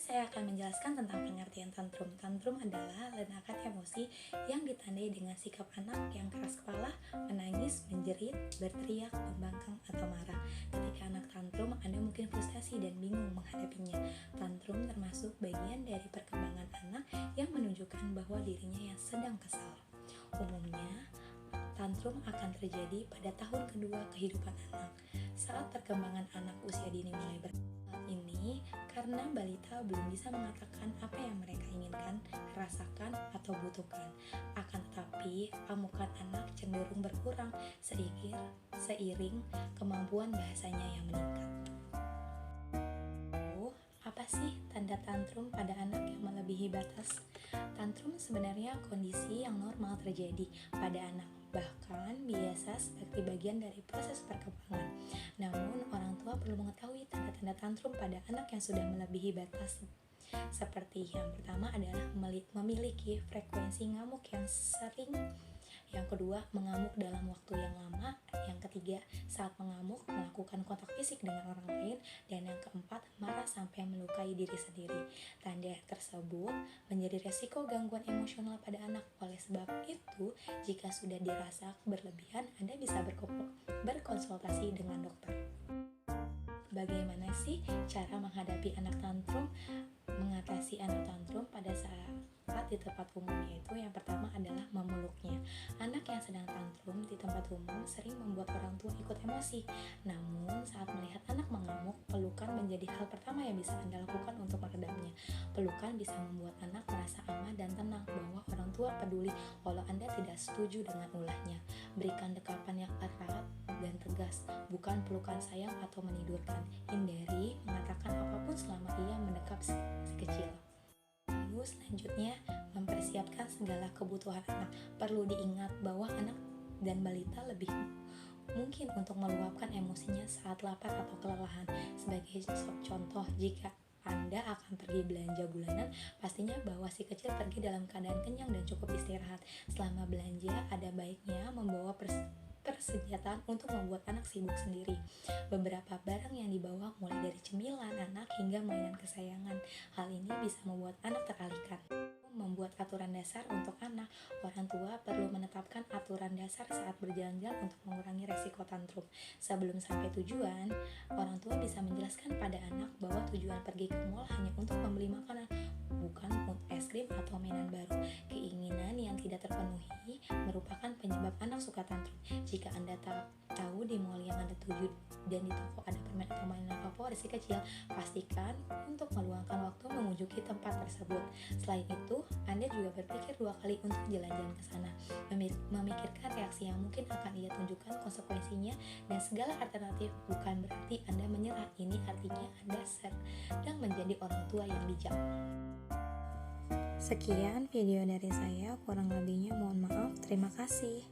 saya akan menjelaskan tentang pengertian tantrum. Tantrum adalah ledakan emosi yang ditandai dengan sikap anak yang keras kepala, menangis, menjerit, berteriak, membangkang, atau marah. Ketika anak tantrum, Anda mungkin frustasi dan bingung menghadapinya. Tantrum termasuk bagian dari perkembangan anak yang menunjukkan bahwa dirinya yang sedang kesal. Umumnya, tantrum akan terjadi pada tahun kedua kehidupan anak, saat perkembangan anak usia dini mulai berkembang. Ini karena balita belum bisa mengatakan apa yang mereka inginkan, rasakan, atau butuhkan. Akan tetapi, amukan anak cenderung berkurang seiring kemampuan bahasanya yang meningkat. Apa sih tanda tantrum pada anak yang melebihi batas? Tantrum sebenarnya kondisi yang normal terjadi pada anak, bahkan biasa seperti bagian dari proses perkembangan. Namun, orang tua perlu mengetahui tanda-tanda tantrum pada anak yang sudah melebihi batas. Seperti yang pertama adalah memiliki frekuensi ngamuk yang sering. Yang kedua, mengamuk dalam waktu yang lama. Yang ketiga, saat mengamuk melakukan kontak fisik dengan orang lain. Dan yang keempat, marah sampai melukai diri sendiri. Tanda tersebut menjadi resiko gangguan emosional pada anak. Oleh sebab itu, jika sudah dirasa berlebihan, Anda bisa berkonsultasi dengan dokter. Bagaimana sih cara menghadapi anak tantrum? Mengatasi anak tantrum pada saat di tempat umum, yaitu yang pertama adalah memeluknya. Anak yang sedang tantrum di tempat umum sering membuat orang tua ikut emosi. Namun, saat melihat anak mengamuk, pelukan menjadi hal pertama yang bisa Anda lakukan untuk meredamnya. Pelukan bisa membuat anak merasa aman dan tenang bahwa orang tua peduli walau Anda tidak setuju dengan ulahnya. Berikan dekapan yang erat dan tegas, bukan pelukan sayang atau menidurkan. Hindari mengatakan apapun selama ia mendekap si kecil. Lalu selanjutnya, mempersiapkan segala kebutuhan anak. Perlu diingat bahwa anak dan balita lebih mungkin untuk meluapkan emosinya saat lapar atau kelelahan. Sebagai contoh, jika Anda akan pergi belanja bulanan, pastinya bawa si kecil pergi dalam keadaan kenyang dan cukup istirahat. Selama belanja, ada baiknya membawa persenjataan untuk membuat anak sibuk sendiri. Beberapa barang yang dibawa mulai dari cemilan anak hingga mainan kesayangan. Hal ini bisa membuat anak teralihkan. Membuat aturan dasar untuk anak. Orang tua perlu menetapkan aturan dasar saat berjalan-jalan untuk mengurangi resiko tantrum. Sebelum sampai tujuan, orang tua bisa menjelaskan pada anak bahwa tujuan pergi ke mall hanya untuk membeli makanan, bukan es krim atau mainan baru. Keinginan yang tidak terpenuhi merupakan penyebab anak suka tantrum. Jika Anda tahu di mall yang Anda tuju dan di toko ada permen atau mainan favorit si kecil, pastikan untuk meluangkan waktu mengunjungi tempat tersebut. Selain itu, Anda juga berpikir 2 kali untuk jalan-jalan ke sana, memikirkan reaksi yang mungkin akan ia tunjukkan, konsekuensinya, dan segala alternatif. Bukan berarti Anda menyerah, ini artinya Anda sedang menjadi orang tua yang bijak. Sekian video dari saya, kurang lebihnya mohon maaf. Terima kasih.